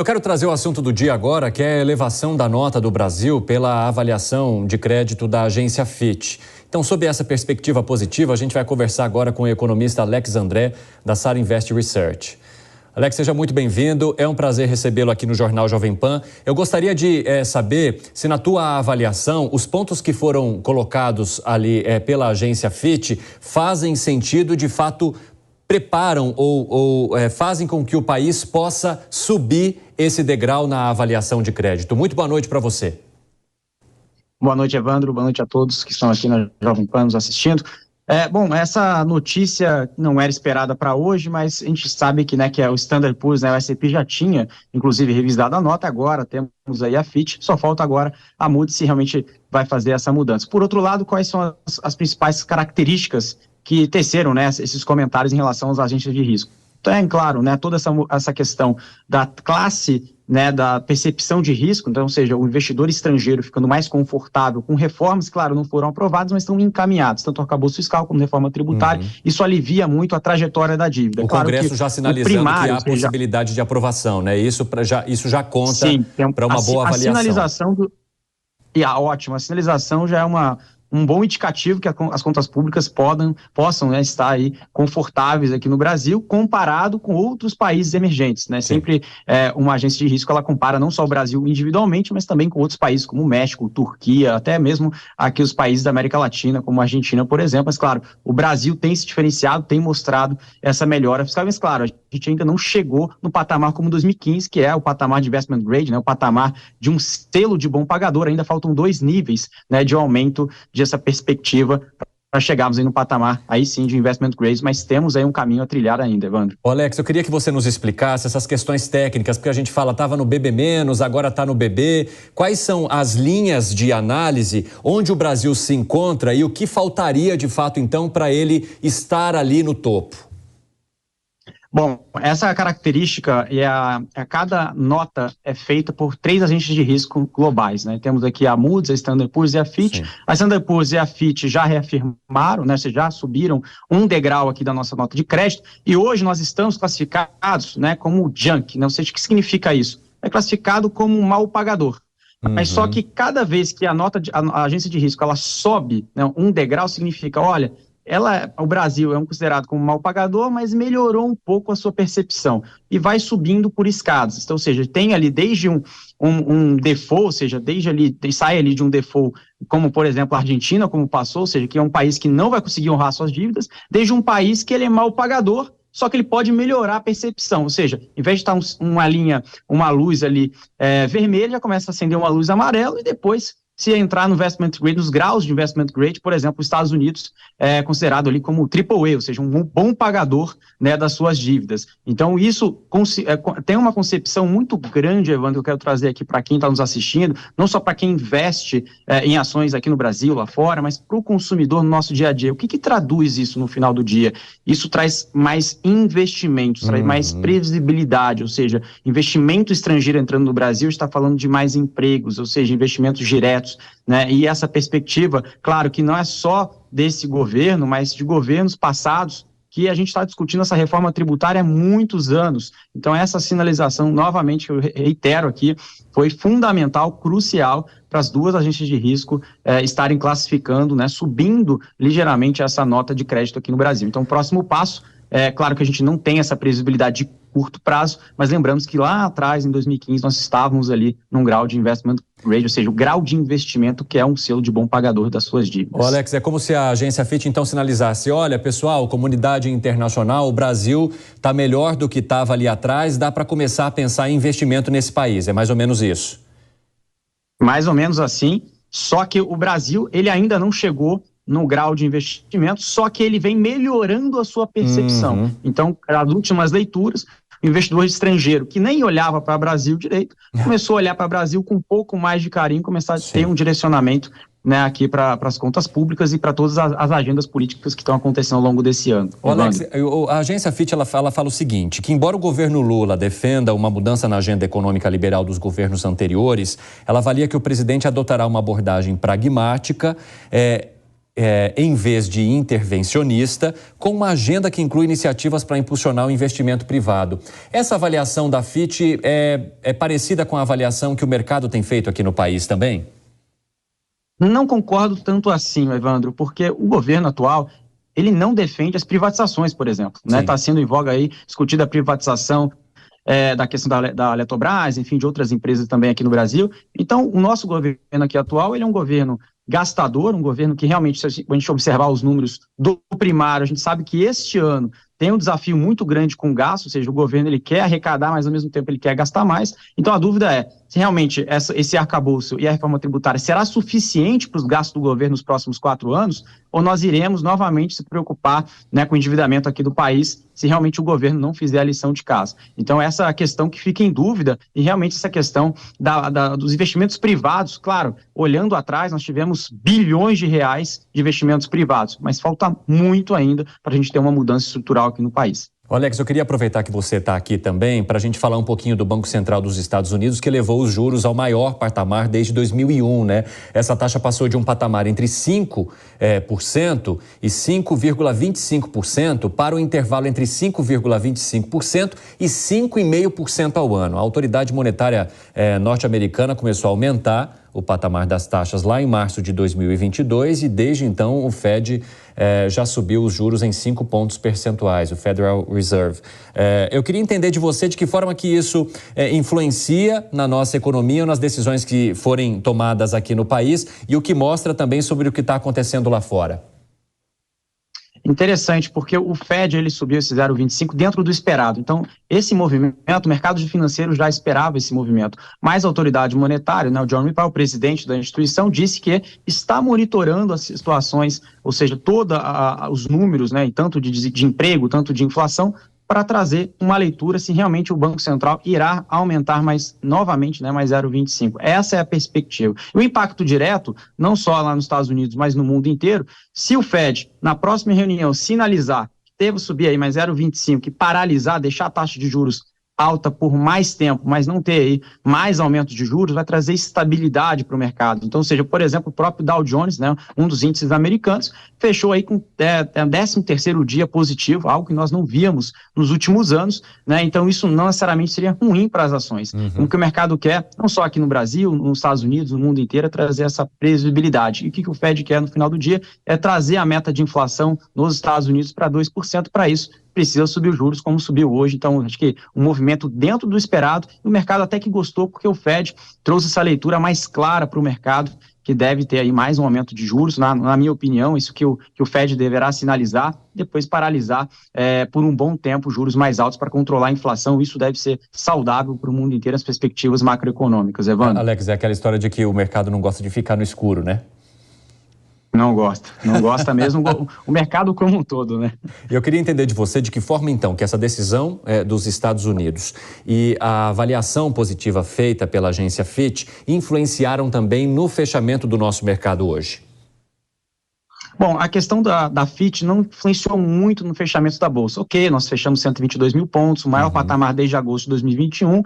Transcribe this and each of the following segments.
Eu quero trazer o assunto do dia agora, que é a elevação da nota do Brasil pela avaliação de crédito da agência Fitch. Então, sob essa perspectiva positiva, a gente vai conversar agora com o economista Alex André, da Sara Invest Research. Alex, seja muito bem-vindo. É um prazer recebê-lo aqui no Jornal Jovem Pan. Eu gostaria de saber se, na tua avaliação, os pontos que foram colocados ali pela agência Fitch fazem sentido, de fato, preparam ou fazem com que o país possa subir esse degrau na avaliação de crédito. Muito boa noite para você. Boa noite, Evandro. Boa noite a todos que estão aqui na Jovem Pan nos assistindo. Bom, essa notícia não era esperada para hoje, mas a gente sabe que, que o Standard & Poor's, o S&P já tinha, inclusive, revisado a nota. Agora temos aí a Fitch, só falta agora a Moody's se realmente vai fazer essa mudança. Por outro lado, quais são as principais características que teceram, esses comentários em relação aos agentes de risco? Então, claro, toda essa questão da classe, da percepção de risco, então, ou seja, o investidor estrangeiro ficando mais confortável com reformas, claro, não foram aprovadas, mas estão encaminhados, tanto o arcabouço fiscal como reforma tributária. Isso alivia muito a trajetória da dívida. O Congresso já sinalizando que há possibilidade de aprovação, Isso já conta para uma boa avaliação. A sinalização ótima, a sinalização já é um bom indicativo que as contas públicas possam estar aí confortáveis aqui no Brasil, comparado com outros países emergentes, Sempre uma agência de risco, ela compara não só o Brasil individualmente, mas também com outros países como o México, Turquia, até mesmo aqui os países da América Latina, como a Argentina, por exemplo. Mas, claro, o Brasil tem se diferenciado, tem mostrado essa melhora fiscal, mas, claro, a gente ainda não chegou no patamar como 2015, que é o patamar de investment grade, o patamar de um selo de bom pagador. Ainda faltam 2 níveis, de aumento essa perspectiva para chegarmos aí no patamar, aí sim, de investment grade, mas temos aí um caminho a trilhar ainda, Evandro. Alex, eu queria que você nos explicasse essas questões técnicas, porque a gente fala, estava no BB-, agora está no BB. Quais são as linhas de análise, onde o Brasil se encontra e o que faltaria, de fato, então, para ele estar ali no topo? Bom, essa característica cada nota é feita por 3 agentes de risco globais, Temos aqui a Moody's, a Standard & Poor's e a Fitch. Sim. A Standard & Poor's e a Fitch já reafirmaram, já subiram um degrau aqui da nossa nota de crédito, e hoje nós estamos classificados, como junk, Ou seja, o que significa isso? É classificado como um mal pagador. Mas só que cada vez que a agência de risco ela sobe, um degrau, significa, olha, o Brasil é considerado como mal pagador, mas melhorou um pouco a sua percepção e vai subindo por escadas. Então, ou seja, tem ali desde um default, ou seja, sai ali de um default, como por exemplo a Argentina, como passou, ou seja, que é um país que não vai conseguir honrar suas dívidas, desde um país que ele é mal pagador, só que ele pode melhorar a percepção, ou seja, em vez de estar uma luz ali vermelha, já começa a acender uma luz amarela e depois, se entrar no investment grade, nos graus de investment grade, por exemplo, os Estados Unidos é considerado ali como AAA, ou seja, um bom pagador das suas dívidas. Então, isso tem uma concepção muito grande, Evandro, que eu quero trazer aqui para quem está nos assistindo, não só para quem investe em ações aqui no Brasil, lá fora, mas para o consumidor no nosso dia a dia. O que traduz isso no final do dia? Isso traz mais investimentos, traz mais previsibilidade, ou seja, investimento estrangeiro entrando no Brasil está falando de mais empregos, ou seja, investimentos diretos. E essa perspectiva, claro que não é só desse governo, mas de governos passados, que a gente está discutindo essa reforma tributária há muitos anos. Então, essa sinalização, novamente, eu reitero aqui, foi fundamental, crucial, para as 2 agências de risco estarem classificando, subindo ligeiramente essa nota de crédito aqui no Brasil. Então, o próximo passo, claro que a gente não tem essa previsibilidade de curto prazo, mas lembramos que lá atrás, em 2015, nós estávamos ali num grau de investment grade, ou seja, o grau de investimento que é um selo de bom pagador das suas dívidas. Alex, é como se a agência Fitch então sinalizasse, olha pessoal, comunidade internacional, o Brasil está melhor do que estava ali atrás, dá para começar a pensar em investimento nesse país, é mais ou menos isso? Mais ou menos assim, só que o Brasil, ele ainda não chegou no grau de investimento, só que ele vem melhorando a sua percepção. Então, as últimas leituras, o investidor estrangeiro, que nem olhava para o Brasil direito, começou a olhar para o Brasil com um pouco mais de carinho, começar a ter um direcionamento aqui para as contas públicas e para todas as agendas políticas que estão acontecendo ao longo desse ano. Alex, a agência Fitch ela fala o seguinte, que embora o governo Lula defenda uma mudança na agenda econômica liberal dos governos anteriores, ela avalia que o presidente adotará uma abordagem pragmática, em vez de intervencionista, com uma agenda que inclui iniciativas para impulsionar o investimento privado. Essa avaliação da Fitch é parecida com a avaliação que o mercado tem feito aqui no país também? Não concordo tanto assim, Evandro, porque o governo atual, ele não defende as privatizações, por exemplo. Está sendo em voga aí discutida a privatização da questão da Eletrobras, enfim, de outras empresas também aqui no Brasil. Então, o nosso governo aqui atual, ele é um governo gastador, um governo que realmente, se a gente observar os números do primário, a gente sabe que este ano tem um desafio muito grande com o gasto, ou seja, o governo ele quer arrecadar, mas ao mesmo tempo ele quer gastar mais. Então a dúvida é se realmente esse arcabouço e a reforma tributária será suficiente para os gastos do governo nos próximos 4 anos, ou nós iremos novamente se preocupar, né, com o endividamento aqui do país, se realmente o governo não fizer a lição de casa. Então essa é a questão que fica em dúvida, e realmente essa questão dos investimentos privados, claro, olhando atrás, nós tivemos bilhões de reais de investimentos privados, mas falta muito ainda para a gente ter uma mudança estrutural aqui no país. Alex, eu queria aproveitar que você está aqui também para a gente falar um pouquinho do Banco Central dos Estados Unidos, que elevou os juros ao maior patamar desde 2001, né? Essa taxa passou de um patamar entre 5% e 5,25% para o intervalo entre 5,25% e 5,5% ao ano. A autoridade monetária norte-americana começou a aumentar o patamar das taxas lá em março de 2022 e desde então o Fed já subiu os juros em 5 pontos percentuais, o Federal Reserve. Eu queria entender de você de que forma que isso influencia na nossa economia ou nas decisões que forem tomadas aqui no país e o que mostra também sobre o que está acontecendo lá fora. Interessante, porque o Fed ele subiu esse 0,25 dentro do esperado. Então, esse movimento, o mercado financeiro já esperava esse movimento. Mas a autoridade monetária, né, o Jerome Powell, o presidente da instituição, disse que está monitorando as situações, ou seja, todos os números, né, tanto de emprego, tanto de inflação, para trazer uma leitura se realmente o Banco Central irá aumentar novamente, né, mais 0,25. Essa é a perspectiva. O impacto direto, não só lá nos Estados Unidos, mas no mundo inteiro, se o Fed, na próxima reunião, sinalizar que deve subir aí mais 0,25 e paralisar, deixar a taxa de juros alta por mais tempo, mas não ter aí mais aumento de juros, vai trazer estabilidade para o mercado. Então, ou seja, por exemplo, o próprio Dow Jones, né, um dos índices americanos, fechou aí com 13º dia positivo, algo que nós não víamos nos últimos anos, né? Então isso não necessariamente seria ruim para as ações. O que o mercado quer, não só aqui no Brasil, nos Estados Unidos, no mundo inteiro, é trazer essa previsibilidade. E o que o Fed quer no final do dia é trazer a meta de inflação nos Estados Unidos para 2%. Para isso, precisa subir os juros como subiu hoje. Então, acho que um movimento dentro do esperado, e o mercado até que gostou, porque o Fed trouxe essa leitura mais clara para o mercado, que deve ter aí mais um aumento de juros, na minha opinião, isso que o Fed deverá sinalizar, depois paralisar por um bom tempo juros mais altos para controlar a inflação. Isso deve ser saudável para o mundo inteiro, as perspectivas macroeconômicas, Evandro. Alex, é aquela história de que o mercado não gosta de ficar no escuro, né? Não gosta mesmo, o mercado como um todo, né? Eu queria entender de você de que forma, então, que essa decisão dos Estados Unidos e a avaliação positiva feita pela agência Fitch influenciaram também no fechamento do nosso mercado hoje. Bom, a questão da Fitch não influenciou muito no fechamento da Bolsa. Ok, nós fechamos 122 mil pontos, o maior patamar desde agosto de 2021,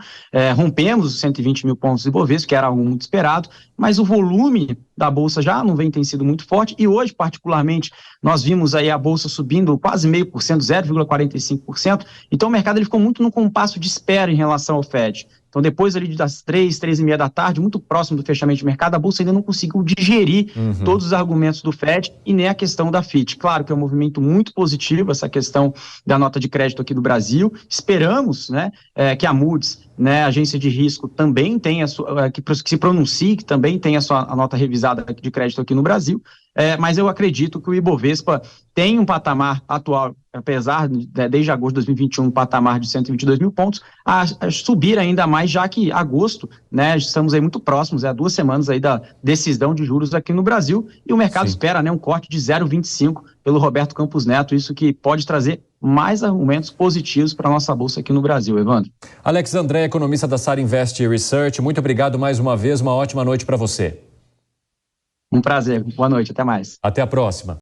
rompemos os 120 mil pontos de Bovespa, que era algo muito esperado, mas o volume da Bolsa já não tem sido muito forte, e hoje, particularmente, nós vimos aí a Bolsa subindo quase 0,5%, 0,45%, então o mercado ele ficou muito no compasso de espera em relação ao Fed. Então, depois ali das 3h30 da tarde, muito próximo do fechamento de mercado, a Bolsa ainda não conseguiu digerir todos os argumentos do Fed e nem a questão da Fitch. Claro que é um movimento muito positivo essa questão da nota de crédito aqui do Brasil. Esperamos, né, que a Moody's, né, a agência de risco, também tenha que se pronuncie, que também tenha a nota revisada de crédito aqui no Brasil. Mas eu acredito que o Ibovespa tem um patamar atual, apesar de, desde agosto de 2021, um patamar de 122 mil pontos, a subir ainda mais, já que agosto, né, estamos aí muito próximos, 2 semanas aí da decisão de juros aqui no Brasil, e o mercado espera, né, um corte de 0,25 pelo Roberto Campos Neto, isso que pode trazer mais argumentos positivos para a nossa Bolsa aqui no Brasil, Evandro. Alex André, economista da Sara Invest Research, muito obrigado mais uma vez, uma ótima noite para você. Um prazer, boa noite, até mais. Até a próxima.